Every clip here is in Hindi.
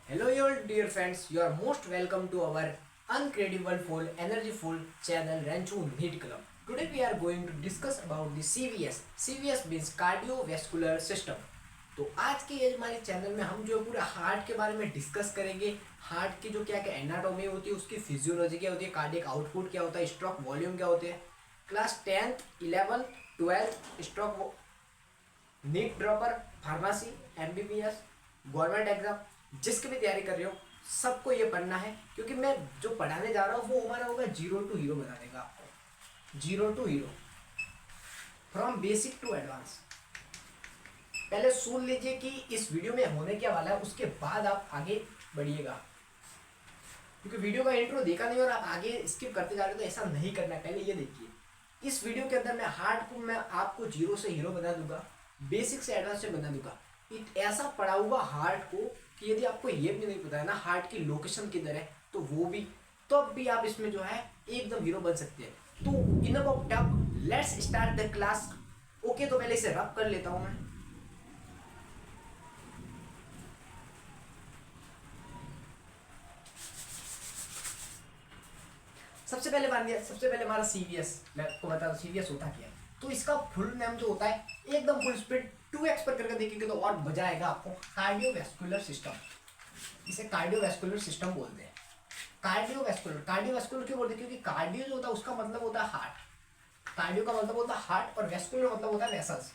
Hello, your dear friends. You are most welcome to our incredible, full, energy-full channel Ranchu NEET Club. Today we are going to discuss about the CVS. CVS means cardiovascular system. तो आज के ये हमारे चैनल में हम जो है पूरे हार्ट के बारे में डिस्कस करेंगे। हार्ट की जो क्या क्या एनाटॉमी होती है, उसकी फिजियोलॉजी क्या होती है, कार्डियक आउटपुट क्या होता है, स्ट्रोक वॉल्यूम क्या होते हैं। Class 10th 11th 12th stroke NEET dropper, pharmacy, MBBS, government exam जिसकी भी तैयारी कर रहे हो सबको ये पढ़ना है, क्योंकि मैं जो पढ़ाने जा रहा हूँ वो हमारा होगा जीरो टू हीरो बना देगा आपको। Zero to hero, from basic to advance. पहले सुन लीजिए कि इस वीडियो में होने क्या वाला है, उसके बाद आप आगे बढ़िएगा, क्योंकि वीडियो का इंट्रो देखा नहीं और आप आगे स्किप करते जा रहे हो तो ऐसा नहीं करना है। पहले ये देखिए, इस वीडियो के अंदर मैं हार्ट को मैं आपको जीरो से हीरो बना दूंगा, बेसिक से एडवांस से बना दूंगा। ऐसा पढ़ाऊंगा हार्ट को कि यदि आपको ये भी नहीं पता है ना हार्ट की लोकेशन किधर है, तो वो भी तब भी आप इसमें जो है एकदम हीरो बन सकते हैं। तो enough of talk, let's start the class. Okay, तो पहले इसे रब कर लेता हूं मैं। सबसे पहले हमारा सीवीएस, मैं आपको बता दूं सीवीएस होता क्या है। तो इसका फुल नेम जो होता है, एकदम फुल स्पीड 2x पर करके देखेंगे तो और मजा आएगा आपको। कार्डियोवैस्कुलर सिस्टम, इसे कार्डियोवैस्कुलर सिस्टम बोलते हैं। कार्डियोवैस्कुलर, कार्डियोवैस्कुलर क्यों बोलते हैं? क्योंकि कार्डियो जो होता है उसका मतलब होता है हार्ट। कार्डियो का मतलब होता है हार्ट और वैस्कुलर मतलब होता है वेसल्स,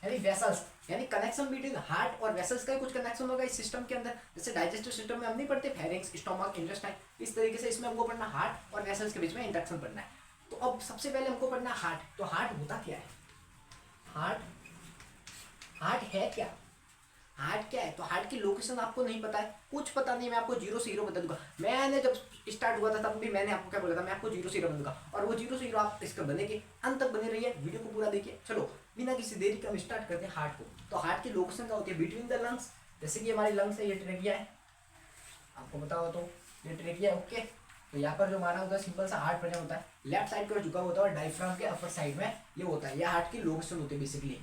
यानी वेसल्स, यानी कनेक्शन बिटवीन हार्ट और वेसल्स का कुछ कनेक्शन होगा इस सिस्टम के अंदर। जैसे डाइजेस्टिव सिस्टम में हम नहीं पढ़ते फेरिंग्स, स्टोमक, इंटेस्टाइन, इस तरीके से इसमें हमको पढ़ना हार्ट और वेसल्स के बीच में इंटरेक्शन पढ़ना है। तो अब सबसे पहले हमको पढ़ना हार्ट। तो हार्ट होता क्या है? हार्ट, हार्ट है क्या? हार्ट क्या है? तो हार्ट की लोकेशन आपको नहीं पता है, कुछ पता नहीं, मैं आपको जीरो से हीरो बता दूंगा। मैंने जब स्टार्ट हुआ था तब भी मैंने आपको क्या बोला था, मैं आपको जीरो से हीरो बता दूंगा, और वो जीरो से हीरो आप इसका बनेंगे। अंत तक बने रहिए, वीडियो को पूरा देखिए। चलो बिना किसी देरी के हम स्टार्ट करते हैं हार्ट को। तो हार्ट की लोकेशन क्या होती है? Between the lungs. जैसे कि हमारी लंग्स है, ये ट्रेकिया है, आपको पता हो तो ये ट्रेकिया है। ओके, तो यहाँ पर जो हमारा होता है सिंपल सा हार्ट प्रेजेंट होता है, लेफ्ट साइड पर झुका होता है और डायफ्राम के अपर साइड में ये होता है। ये हार्ट की लोकेशन होती है बेसिकली।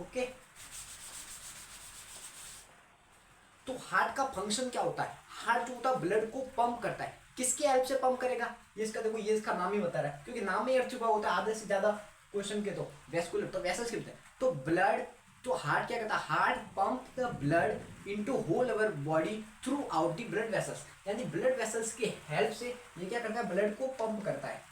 ओके, तो हार्ट का फंक्शन क्या होता है? हार्ट जो होता है ब्लड को पंप करता है। किसकी हेल्प से पंप करेगा? ये इसका देखो, ये इसका नाम ही बता रहा है, क्योंकि नाम में अर्थ छुपा होता है आधे से ज्यादा क्वेश्चन के। तो वेस्कुलर, तो वेसल्स के तो ब्लड, तो हार्ट क्या करता है? Heart pump the blood into whole our body throughout the blood vessels, यानी ब्लड वेसल्स की हेल्प से ये क्या करता है? ब्लड को पंप करता है,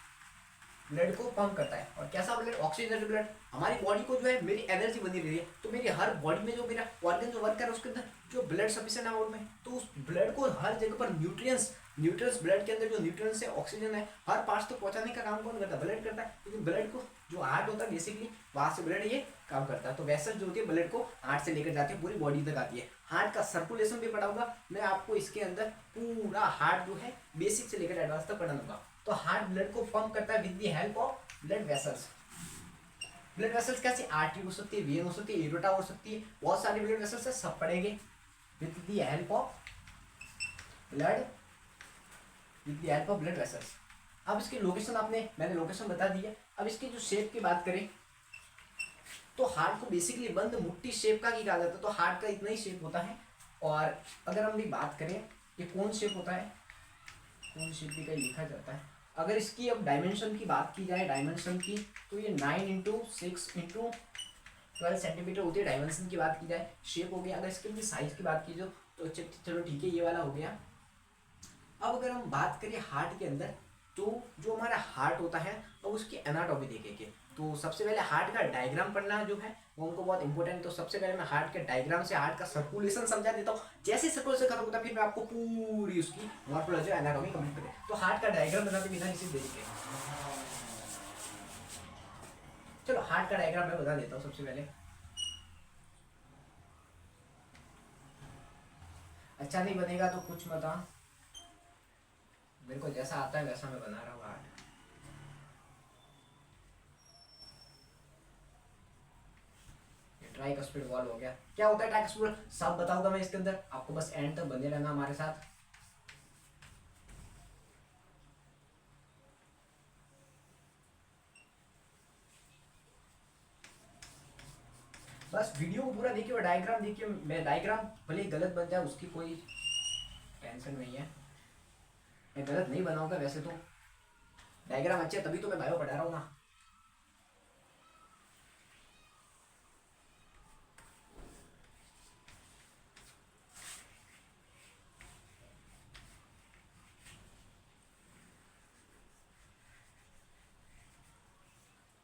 ब्लड को पंप करता है। और कैसा ब्लड? Oxygen blood. हमारी बॉडी को जो है मेरी एनर्जी बनी रही है, तो मेरी हर बॉडी में जो मेरा ऑर्गन जो वर्क कर रहा है उसके अंदर जो ब्लड सफिशिएंट अमाउंट में, तो उस ब्लड को हर जगह पर न्यूट्रिएंट्स, न्यूट्रिएंट्स ब्लड के अंदर जो न्यूट्रिएंट्स है, ऑक्सीजन है, हर पार्ट्स तक पहुंचाने का काम कौन करता है? ब्लड करता है। क्योंकि ब्लड को जो हार्ट होता है बेसिकली वहां से ब्लड ये काम करता है। तो वैसे जो होती है ब्लड को हार्ट से लेकर जाती है, पूरी बॉडी तक आती है। हार्ट का सर्कुलेशन भी पढ़ाऊंगा मैं आपको इसके अंदर, पूरा हार्ट जो है बेसिक से लेकर एडवांस तक पढ़ा दूंगा। तो हार्ट ब्लड को पंप करता है with the help of blood vessels. Blood vessels कैसे? आर्टरी हो सकती है, वेन हो सकती है, एरोटा हो सकती है, बहुत सारी ब्लड वेसल्स है, सब पढ़ेंगे with the help of blood, with the help of blood vessels. अब इसकी लोकेशन मैंने लोकेशन बता दी है। अब इसकी जो शेप की बात करें तो हार्ट को बेसिकली बंद मुट्ठी शेप का ही कहा जाता है। तो हार्ट का इतना ही शेप होता है। और अगर हम भी बात करें ये कौन शेप होता है, कौन शेप भी कहीं लिखा जाता है। अगर इसकी अब डायमेंशन की बात की जाए, डायमेंशन की, तो ये 9x6x12 सेंटीमीटर होती है। डायमेंशन की बात की जाए, शेप हो गया। अगर इसके साइज की बात की जाए तो चलो ठीक है, ये वाला हो गया। अब अगर हम बात करें हार्ट के अंदर, तो जो हमारा हार्ट होता है अब उसकी एनाटॉमी देखेंगे। तो सबसे पहले हार्ट का डायग्राम पढ़ना जो है वो हमको बहुत इंपॉर्टेंट। तो सबसे पहले मैं हार्ट के डायग्राम से हार्ट का सर्कुलेशन समझा देता हूँ। जैसे सर्कुलेशन खत्म होता है फिर मैं आपको पूरी उसकी मॉर्फोलॉजी एनाटॉमी कंप्लीट करें। तो हार्ट का डायग्राम बनाते बिना किसी देरी के, चलो हार्ट का डायग्राम मैं बता देता हूँ सबसे पहले। अच्छा नहीं बनेगा तो कुछ बता, मेरे को जैसा आता है वैसा मैं बना रहा हूँ हार्ट। ट्राइकस्पिड वॉल हो गया। क्या होता है ट्राइकस्पिड? सब बताऊंगा मैं इसके अंदर, आपको बस एंड तक बने रहना हमारे साथ। बस वीडियो को पूरा देखिए और डायग्राम देखिए। मैं डायग्राम भले गलत बन जाए उसकी कोई टेंशन नहीं है, मैं गलत नहीं बनाऊंगा वैसे तो, डायग्राम अच्छे तभी तो मैं बायो पढ़ा रहा हूँ ना।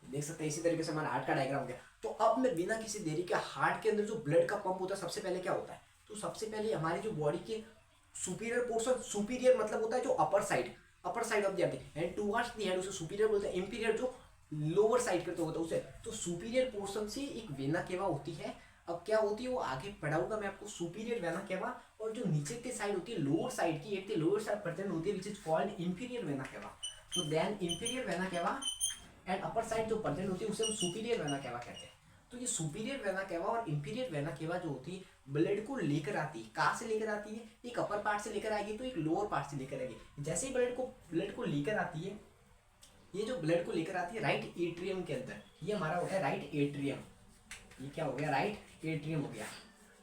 देख सकते हैं इसी तरीके से हमारा हार्ट का डायग्राम हो गया। तो अब मैं बिना किसी देरी के हार्ट के अंदर जो ब्लड का पंप होता है सबसे पहले क्या होता है, तो सबसे पहले हमारी जो बॉडी के सुपीरियर पोर्शन, सुपीरियर मतलब होता है जो upper side of the earth and towards the head, उसे सुपीरियर बोलते हैं। इंपीरियर जो लोअर साइड करते होता है उसे, तो सुपीरियर पोर्शन से एक वेना केवा होती है। अब क्या होती है वो आगे पढ़ाऊंगा मैं आपको, सुपीरियर वेना केवा, और जो नीचे की साइड होती है लोअर साइड की, at the lower side present होती है which is called inferior vena cava. तो then inferior vena cava and upper side जो प्रेजेंट होती है उसे हम सुपीरियर वेना केवा कहते हैं। तो ये सुपीरियर वेना केवा और इंफीरियर वेना केवा जो होती है ब्लड को लेकर आती है, कहाँ से लेकर आती है, एक अपर पार्ट से लेकर आएगी तो एक लोअर पार्ट से लेकर आएगी। जैसे ही ब्लड को लेकर आती है, ये जो ब्लड को लेकर आती है राइट एट्रियम के अंदर, ये हमारा हो गया राइट एट्रियम, ये क्या हो गया राइट एट्रियम हो गया।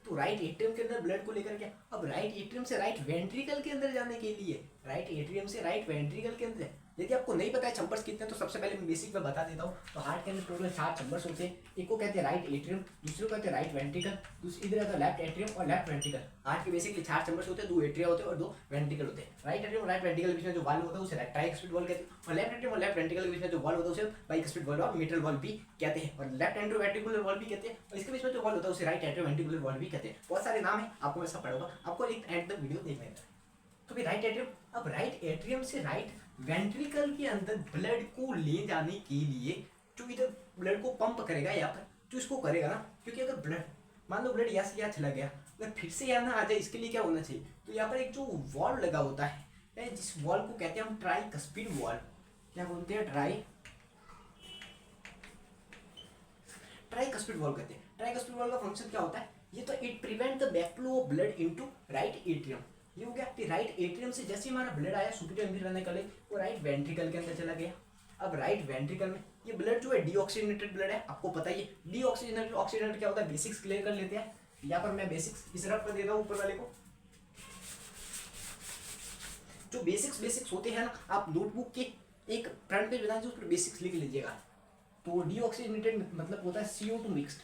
तो राइट एट्रियम के अंदर ब्लड को लेकर के अब राइट एट्रियम से राइट वेंट्रिकल के अंदर जाने के लिए, राइट एट्रियम से राइट वेंट्रिकल के अंदर, यदि आपको नहीं पता है चैम्बर्स कितने तो सबसे पहले मैं बेसिक में बता देता हूँ। तो हार्ट के अंदर टोटल 4 चैम्बर्स होते हैं, एक को कहते हैं राइट एट्रियम, दूसरे को कहते हैं राइट वेंट्रिकल, दूसरी इधर आता है लेफ्ट एट्रियम और लेफ्ट वेंट्रिकल। हार्ट के बेसिकली 4 चैम्बर्स होते हैं, 2 एट्रिया होते हैं और 2 वेंट्रिकल होते हैं। राइट एट्रियम और राइट वेंट्रिकल के बीच में जो वॉल्व होता है उसे ट्राइकस्पिड वॉल्व कहते हैं, और लेफ्ट एट्रियम और लेफ्ट वेंट्रिकल के बीच में जो वॉल्व होता है उसे बाइकस्पिड वॉल्व और मिट्रल वॉल्व भी कहते हैं, और लेफ्ट एंट्रोवेंट्रिकुलर वॉल्व भी कहते हैं, और इसके बीच में जो वॉल्व होता है उसे राइट एंट्रोवेंट्रिकुलर वॉल्व भी कहते हैं। बहुत सारे नाम है, आपको मैं सब पढ़ूंगा, आपको एक एंड तक वीडियो देखना है। तो भी राइट एट्रियम, अब राइट एट्रियम से राइट वेंट्रिकल के अंदर ब्लड को ले जाने के लिए जो इधर ब्लड को पंप करेगा यहाँ पर, जो इसको करेगा ना, क्योंकि अगर ब्लड मान लो ब्लड यहाँ से यहाँ चला गया, अगर फिर से यहाँ ना आ जाए, इसके लिए क्या होना चाहिए, तो यहाँ पर एक जो वॉल्व लगा होता है, जिस वॉल्व को कहते हैं हम ट्राइकस्पिड वॉल्व, क्या बोलते हैं ट्राइकस्पिड वॉल्व कहते हैं। ट्राइकस्पिड वॉल्व का फंक्शन क्या होता है, ये तो it prevent the backflow of blood into right atrium. ये हो गया कि राइट एट्रियम से जैसे हमारा ब्लड आया सुपीरियर इंफीरियर वेना केवा, वो राइट वेंट्रिकल के अंदर चला गया। अब राइट वेंट्रिकल में ये ब्लड जो है डीऑक्सीजनेटेड ब्लड है, आपको पता ही है डीऑक्सीजनेटेड ऑक्सीजनेटेड क्या होता है, बेसिक्स क्लियर कर लेते हैं। यहाँ पर मैं बेसिक्स इस रफ कर देता हूँ ऊपर वाले को, जो बेसिक्स होते हैं ना, आप नोटबुक के एक फ्रंट पेज बना दीजिए, उस पर बेसिक्स लिख लीजिएगा। तो डीऑक्सीजनेटेड मतलब होता है CO2 मिक्स्ड,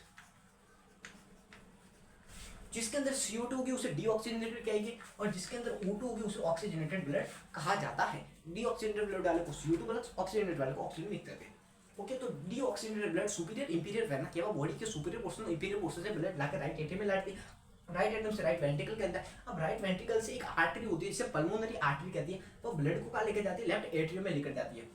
जिसके अंदर CO2 होगी उसे डीऑक्सीजनेटेड कहेंगे, और जिसके अंदर O2 होगी उसे ऑक्सीजनेटेड ब्लड कहा जाता है। डीऑक्सीजनेटेड ब्लड वाले को CO2 प्लस, ऑक्सीजनेटेड वाले को ऑक्सीजन मिक्स करते हैं। ओके, तो deoxygenated blood superior inferior vena केवा बॉडी के सुपीरियर पोर्शन इंफीरियर पोर्शन से ब्लड लाकर राइट एट्रियम में लाती है, राइट एट्रियम से राइट वेंट्रिकल के अंदर। अब राइट वेंट्रिकल से एक आर्टरी होती है जिसे पल्मोनरी आर्टरी कहती है, वो ब्लड को कहाँ लेकर जाती है, लेफ्ट एट्रियम में लेकर जाती है।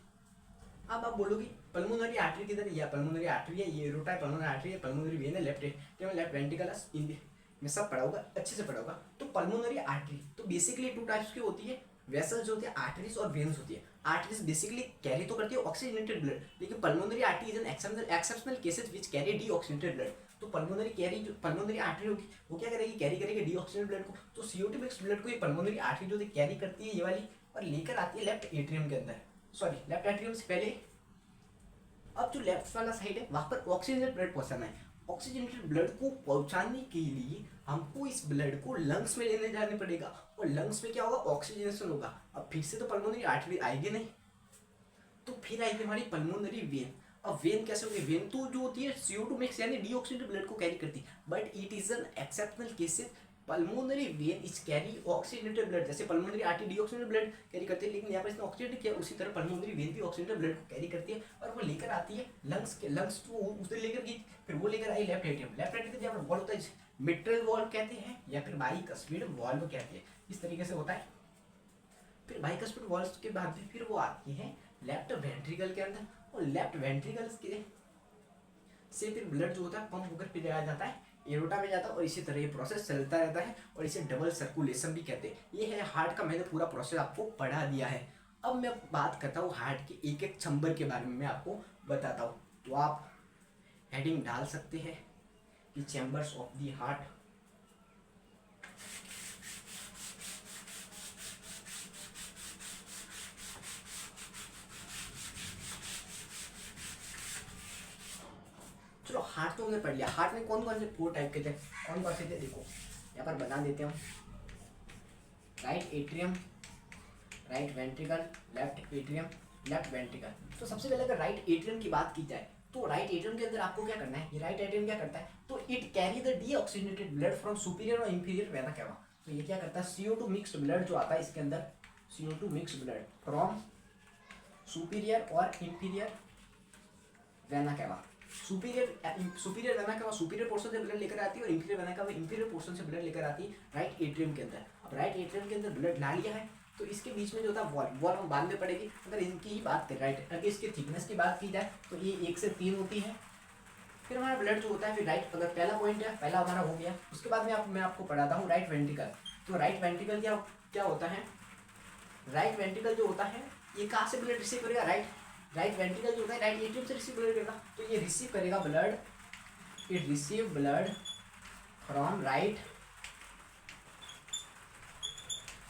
अब आप बोलोगे पल्मोनरी आर्टरी किधर है, या पल्मोनरी आर्टरी है, ये एरोटा है, पल्मोनरी आर्टरी है, पल्मोनरी वेन है, लेफ्ट एट्रियम लेफ्ट वेंट्रिकल, मैं सब पढ़ाऊंगा, अच्छे से पढ़ाऊंगा। तो पल्मोनरी आर्टरी तो बेसिकली 2 टाइप्स की होती है, वेसल्स होती है, आर्टरीज और वेन्स होती है। आर्टरीज बेसिकली कैरी तो करती है ऑक्सीजनेटेड ब्लड, लेकिन pulmonary artery is an exceptional cases which carry deoxygenated blood. तो पल्मोनरी आर्टरी होगी वो क्या करेगी, कैरी करेगी डीऑक्सीजनेटेड ब्लड को। तो CO2 मिक्स्ड ब्लड को ये पल्मोनरी आर्टरी जो कैरी करती है ये वाली, और लेकर आती है लेफ्ट एट्रियम के अंदर, सॉरी लेफ्ट एट्रियम से पहले। अब जो लेफ्ट वाला साइड है वहां पर ऑक्सीजनेटेड ब्लड पहुंचाना है। ऑक्सीजनेटेड ब्लड को पहुंचाने के लिए हमको इस ब्लड को लंग्स में लेने जाने पड़ेगा, और लंग्स में क्या होगा, ऑक्सीजनेशन होगा। अब फिर से तो पल्मोनरी आर्टरी आएगी नहीं, तो फिर आएगी हमारी पल्मोनरी वेन। अब वेन कैसे होगी, वेन तो जो होती है CO2 मिक्स यानी डीऑक्सीजनेटेड ब्लड को कैरी करती है, but it is an exceptional cases pulmonary vein is carry oxygenated blood. जैसे pulmonary artery deoxygenated blood carry करती है, लेकिन यहाँ पर इसने ऑक्सीजनेट किया, उसी तरह पल्मोनरी वेन भी ऑक्सीजनेटेड ब्लड को कैरी करती है, और वो लेकर आती है लंग्स तो उधर लेकर गई, फिर वो लेकर I left atrium. Left atrium जहाँ पर वॉल्व होता है मिट्रल वॉल्व कहते हैं, या फिर बाइकस्पिड वॉल्व कहते हैं, इस तरीके से होता है। फिर बाइकस्पिड वॉल्व के बाद फिर वो आती है लेफ्ट वेंट्रिकल के अंदर, और लेफ्ट वेंट्रिकल से फिर ब्लड जो होता है पंप होकर फिर आ जाता है एरोटा में जाता है, और इसी तरह ये प्रोसेस चलता रहता है, और इसे डबल सर्कुलेशन भी कहते हैं। ये है हार्ट का, मैंने पूरा प्रोसेस आपको पढ़ा दिया है। अब मैं बात करता हूँ हार्ट के एक एक चैम्बर के बारे में, मैं आपको बताता हूँ। तो आप हेडिंग डाल सकते हैं कि चैम्बर्स ऑफ द हार्ट। चलो हार्ट तो हमने पढ़ लिया। हार्ट में कौन कौन से 4 टाइप के थे, कौन कौन से थे देखो, यहाँ पर बना देते हैं। Right atrium, right ventricle, left atrium, left ventricle. तो सबसे पहले अगर राइट एट्रियम की बात की जाए तो राइट एट्रियम के अंदर आपको क्या करना है, ये राइट एट्रियम क्या करता है, तो it carry the deoxygenated blood from superior और इंफीरियर वेना केवा। तो ये क्या करता है, CO2 मिक्स्ड ब्लड जो आता है इसके अंदर, CO2 mixed blood from superior और inferior vena cava. Superior vena cava superior portion से ब्लड लेकर आती है और inferior vena cava inferior portion से ब्लड लेकर आती है राइट एट्रियम के अंदर। अब राइट एट्रियम के अंदर ब्लड ला लिया है तो इसके बीच में जो था वॉल हम बाद में पड़ेगी। अगर इनकी ही बात करें राइट, अगर इसकी थिकनेस की बात की जाए तो ये 1 से 3 होती है। फिर हमारा ब्लड जो होता है, फिर राइट, अगर पहला पॉइंट है, पहला हमारा हो गया। उसके बाद में मैं आपको पढ़ाता हूँ राइट वेंट्रिकल। तो राइट वेंट्रिकल क्या होता है, राइट वेंट्रिकल जो होता है ये कहाँ से ब्लड रिसीव करेगा, राइट वेंट्रिकल जो होता है राइट एट्रियम से रिसीव ब्लड करेगा। तो ये रिसीव करेगा blood, it receive blood from right,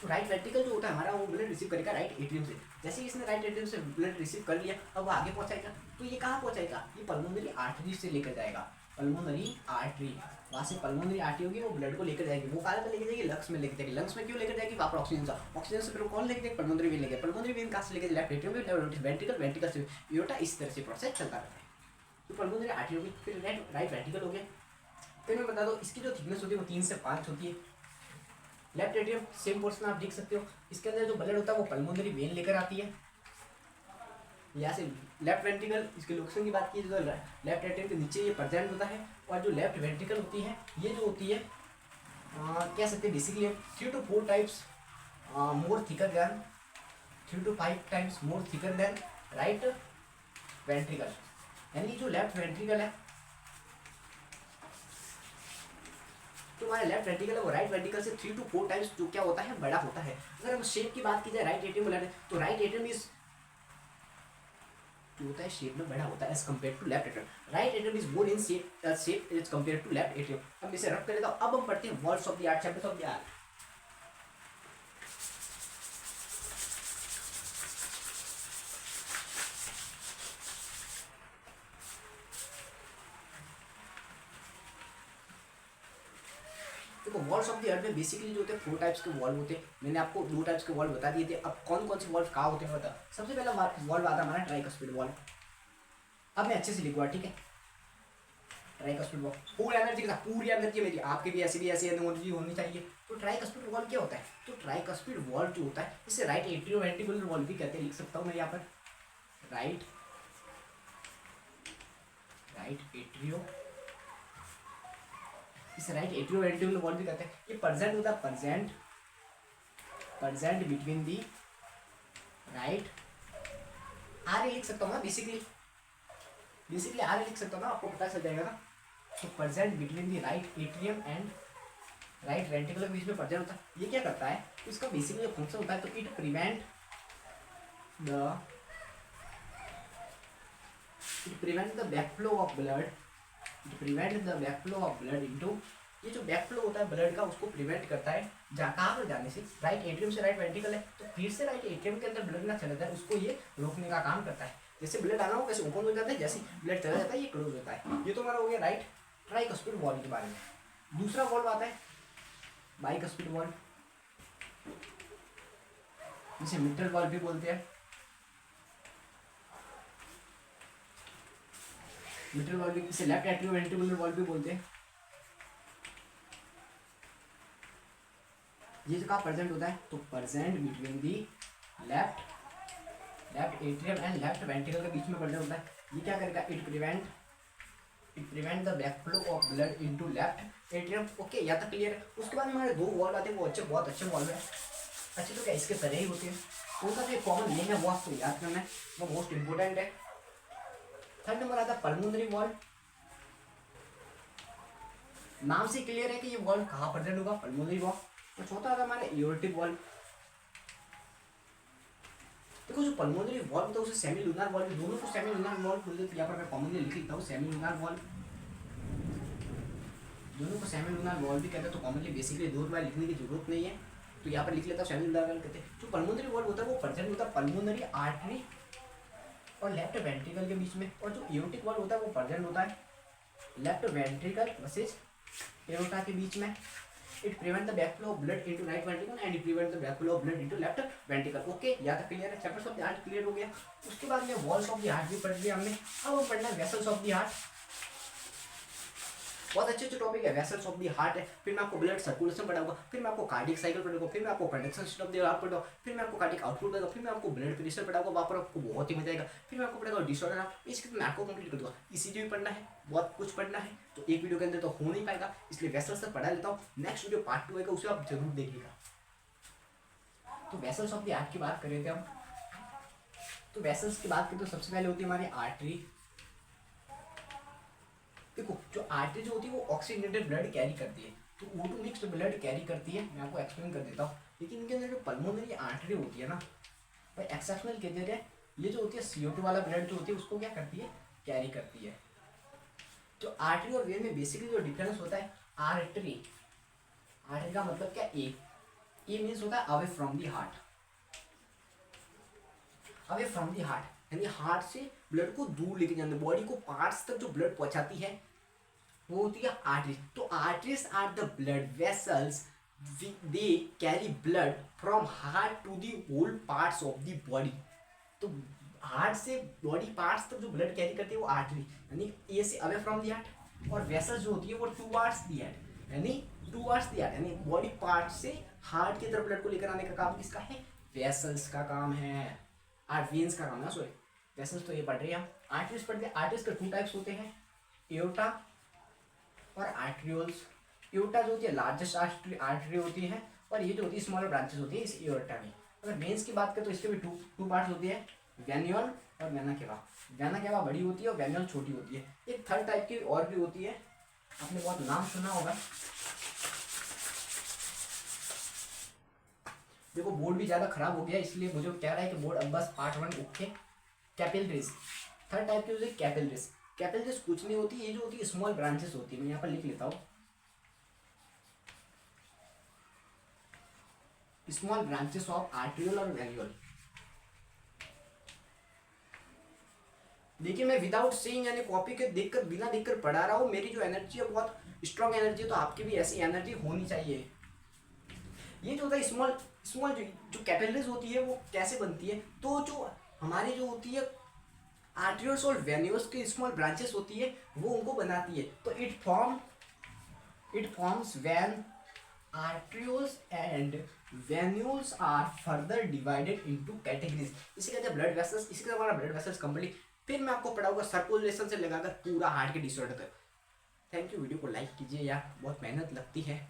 तो राइट वेंट्रिकल जो होता है हमारा वो ब्लड रिसीव करेगा राइट एट्रियम से। जैसे ही इसने राइट एट्रियम से ब्लड रिसीव कर लिया, अब वो आगे पहुंचाएगा। तो ये कहाँ पहुंचाएगा, ये पल्मोनरी आर्टरी से लेकर जाएगा, पल्मोनरी आर्टरी। वहाँ से पल्मोनरी आर्टरी होगी, वो ब्लड को लेकर जाएगी। वो कहाँ पे लेकर जाएगी, लंग्स में लेकर जाएगी। लंग्स में क्यों लेकर जाएगी, वहाँ पर ऑक्सीजन से, ऑक्सीजन से फिर कौन लेकर जाएगी, पल्मोनरी वेन लेकर। पल्मोनरी वेन कहाँ से लेकर लेफ्ट एट्रियम में, वेंट्रिकल, वेंट्रिकल से एओर्टा, इस तरह से प्रोसेस चलता रहता है। तो पल्मोनरी आर्टरी होगी, फिर राइट वेंट्रिकल हो गया। फिर मैं बता दूँ इसकी जो थिकनेस होती है वो 3 से 5 होती है। लेफ्ट एट्रियम सेम पोर्शन आप देख सकते हो, इसके अंदर जो ब्लड होता है वो पल्मोनरी वेन लेकर आती है। यहाँ से लेफ्ट वेंट्रिकल, इसके लोकेशन की बात की तो लेफ्ट एट्रियम के नीचे ये प्रेजेंट होता है। और जो लेफ्ट वेंट्रिकल होती है ये जो होती है कह सकते हैं basically 3 to 4 times more thicker than 3 to 5 times more thicker than right ventricle. यानी जो लेफ्ट वेंट्रिकल है, तो हमारा लेफ्ट वेंट्रिकल है वो राइट वेंट्रिकल से 3 to 4 टाइम्स जो क्या होता है, बड़ा होता है। अगर हम शेप की बात की जाए राइट एट्रियम ब्लड, तो राइट एट्रियम इज जो होता है शेप में बड़ा होता है as compare to left atrium. Right atrium is more in shape as compare to left atrium. अब इसे रख करें तो अब हम पढ़ते हैं walls of the heart, chapters of the heart. देखो वॉल्स ऑफ द अर्थ में बेसिकली जो होते हैं 4 टाइप्स के वॉल्व होते हैं। मैंने आपको 2 टाइप्स के वॉल्व बता दिए थे। अब कौन कौन से वॉल्व कहाँ होते हैं बता। सबसे पहला वॉल्व आता है हमारा ट्राइकस्पिड वॉल्व। अब मैं अच्छे से लिखूंगा, ठीक है। ट्राइकस्पिड वॉल्व पूरी एनर्जी के साथ, पूरी एनर्जी मेरी, आपके भी ऐसी एनर्जी होनी चाहिए। तो ट्राइकस्पिड वॉल्व क्या होता है, तो ट्राइकस्पिड वॉल्व जो होता है इसे राइट एट्रियोवेंट्रिकुलर वॉल्व भी कहते हैं। लिख सकता हूँ मैं यहाँ पर राइट एट्रियो, इसे राइट एट्रियोवेंट्रिकुलर वॉल्व भी कहते हैं। ये प्रेजेंट होता है present between the right, R लिख सकता हूँ ना बेसिकली आर लिख सकता हूँ ना, आपको पता चल जाएगा ना। तो present between the right atrium and right ventricle के बीच में प्रेजेंट होता है। ये क्या करता है, तो इसका बेसिकली जो फंक्शन होता है, तो it prevent the backflow of blood, into, ये जो बैकफ्लो होता है ब्लड का उसको प्रिवेंट करता है कहाँ पर जाने से, राइट एट्रियम से राइट वेंट्रिकल है तो फिर से राइट एट्रियम के अंदर ब्लड ना चला जाए, उसको ये रोकने का काम करता है। जैसे ब्लड आना हो कैसे ओपन हो जाता है, जैसे ब्लड चला जाता है ये क्लोज होता है। ये तो हमारा हो गया राइट ट्राइकस्पिड वॉल्व के बारे में। दूसरा वॉल्व आता है बाइकस्पिड वॉल्व, जिसे मिट्रल वॉल्व भी बोलते हैं। मिट्रल वॉल्व भी, इसे लेफ्ट एट्रियोवेंट्रिकुलर वॉल्व भी बोलते हैं। ये कहाँ प्रेजेंट होता है, तो present between the left atrium and left ventricle के बीच में प्रेजेंट होता है। ये क्या करेगा, it prevent the backflow of blood into left atrium. Okay, यहाँ तक क्लियर है। उसके बाद हमारे 2 वॉल्व आते हैं, वो बहुत अच्छे वॉल्व है। अच्छे तो क्या इसके तरह ही होते हैं, उनका जो कॉमन नेम है वो आपको याद करना है, वो मोस्ट इंपोर्टेंट है। थर्ड नंबर आता है पल्मोनरी वॉल्व। नाम से क्लियर है कि ये वॉल्व कहाँ प्रेजेंट होगा, पल्मोनरी वॉल्व। और चौथा आता है हमारा एओर्टिक वॉल्व। देखो जो पल्मोनरी वॉल्व होता है उसे सेमी लूनार वॉल्व, दोनों को सेमी लूनार वॉल्व बोलते हैं। यहाँ पर मैं कॉमनली लिख लेता हूँ सेमी लूनार वॉल्व, दोनों को सेमी लूनार वॉल्व भी कहते हैं। तो कॉमनली बेसिकली 2 बार लिखने की जरूरत नहीं है, तो यहाँ पर लिख लेता हूँ सेमी लूनार वॉल्व कहते हैं। जो पल्मोनरी वॉल्व होता है वो प्रेजेंट होता है पल्मोनरी आर्टरी और लेफ्ट वेंट्रिकल के बीच में। और जो एओर्टिक वॉल्व होता है वो प्रेजेंट होता है लेफ्ट वेंट्रिकल वर्सेस एओर्टा के बीच में। It prevent the backflow of blood into right ventricle and it prevent the backflow of blood into left ventricle. Okay, या तो क्लियर है, chapters of the heart clear हो गया। उसके बाद में वॉल्स ऑफ द हार्ट भी पढ़ लिया हमने। अब हम पढ़ना है वेसल्स ऑफ द हार्ट। बहुत अच्छे अच्छे टॉपिक है, वेसल्स ऑफ द हार्ट है, फिर मैं आपको ब्लड सर्कुलेशन पढ़ाऊंगा, फिर मैं आपको कार्डियक साइकिल पढ़ाऊंगा, फिर मैं आपको conduction system of the heart पढ़ाऊंगा, फिर मैं आपको कार्डियक आउटपुट पढ़ाऊंगा, फिर मैं आपको ब्लड प्रेशर पढ़ाऊंगा, वहाँ पर आपको बहुत ही मजा आएगा। फिर मैं आपको पढ़ाऊंगा डिसऑर्डर ऑफ, इसके मैं आपको कंप्लीट कर दूंगा। इसीलिए भी पढ़ना है, बहुत कुछ पढ़ना है, तो एक वीडियो के अंदर तो हो नहीं पाएगा, इसलिए वेसल्स से पढ़ा लेता हूँ। नेक्स्ट वीडियो पार्ट 2 आएगा, उसे आप जरूर देखिएगा। तो वेसल्स ऑफ द हार्ट की बात कर रहे थे हम। तो वेसल्स की बात करें तो सबसे पहले होती है हमारी आर्टरी। देखो, जो आर्टरी जो होती है वो ऑक्सीजनेटेड ब्लड कैरी करती है, तो O2 मिक्स्ड ब्लड कैरी करती है। मैं आपको एक्सप्लेन कर देता हूँ। लेकिन इनके अंदर जो पल्मोनरी आर्टरी होती है ना भाई, एक्सेप्शनल केसेस है, ये जो होती है CO2 वाला ब्लड जो होती है उसको क्या करती है, कैरी करती है। जो आर्टरी और वेन में बेसिकली जो डिफरेंस होता है, आर्टरी का मतलब क्या, ए मीन्स होता है away from the heart, away from the heart यानी हार्ट से ब्लड को दूर लेके जाने, बॉडी को पार्ट्स तक जो ब्लड पहुंचाती है वो होती है आर्टरीज। तो arteries are the blood vessels, they carry blood from heart to the whole parts of the body. तो हार्ट से बॉडी पार्ट्स तक जो ब्लड कैरी करती है वो आर्टरी, यानी ए से अवे फ्रॉम द हार्ट। और वेसल्स जो होती है वो टुवर्ड्स द हार्ट, यानी टुवर्ड्स द हार्ट, यानी बॉडी पार्ट से हार्ट की तरफ ब्लड को लेकर आने का काम किसका है, वेसल्स का काम है, वेन्स का काम है। सॉरी, वेसल्स तो ये पढ़ रहे हैं हम, आर्टरीज पढ़ते हैं। आर्टरीज के 2 टाइप्स होते हैं, एओर्टा और आर्टरियोल्स। एओर्टा जो होती है लार्जेस्ट आर्टरी होती है, और ये जो होती है स्मॉलर ब्रांचेस होती है इस एओर्टा में। अगर वेन्स की बात करें तो इसके भी टू पार्ट्स होती है, वेन्यूल और वेना केवा। वेना केवा बड़ी होती है और वेन्यूल छोटी होती है। एक थर्ड टाइप की और भी होती है, आपने बहुत नाम सुना होगा। देखो बोर्ड भी ज़्यादा खराब हो गया, इसलिए मुझे कह रहा है कि बोर्ड अब बस part 1 okay. Capillaries, third type की होती है कैपिलरीज। कैपिलरीज कुछ नहीं होती, ये जो होती है स्मॉल ब्रांचेस होती है। मैं यहाँ पर लिख लेता हूँ, स्मॉल ब्रांचेस ऑफ आर्टरियल और वेन्यूल। देखिए, मैं विदाउट सीइंग यानी कॉपी के देखकर बिना देखकर पढ़ा रहा हूँ। मेरी जो एनर्जी है बहुत स्ट्रॉन्ग एनर्जी है, तो आपकी भी ऐसी एनर्जी होनी चाहिए। ये जो होता है स्मॉल स्मॉल जो कैपिलरीज होती है वो कैसे बनती है, तो जो हमारी जो होती है आर्टरियोल्स और वेन्यूल्स की स्मॉल ब्रांचेस होती है वो उनको बनाती है। तो it forms when arterioles and venules are further divided into categories. इसी कहते हैं ब्लड वेसल्स। इसी का हमारा ब्लड वेसल्स कंप्लीट। फिर मैं आपको पढ़ाऊंगा सर्कुलेशन से लगाकर पूरा हार्ट के डिसऑर्डर तक। Thank you. वीडियो को लाइक कीजिए यार, बहुत मेहनत लगती है।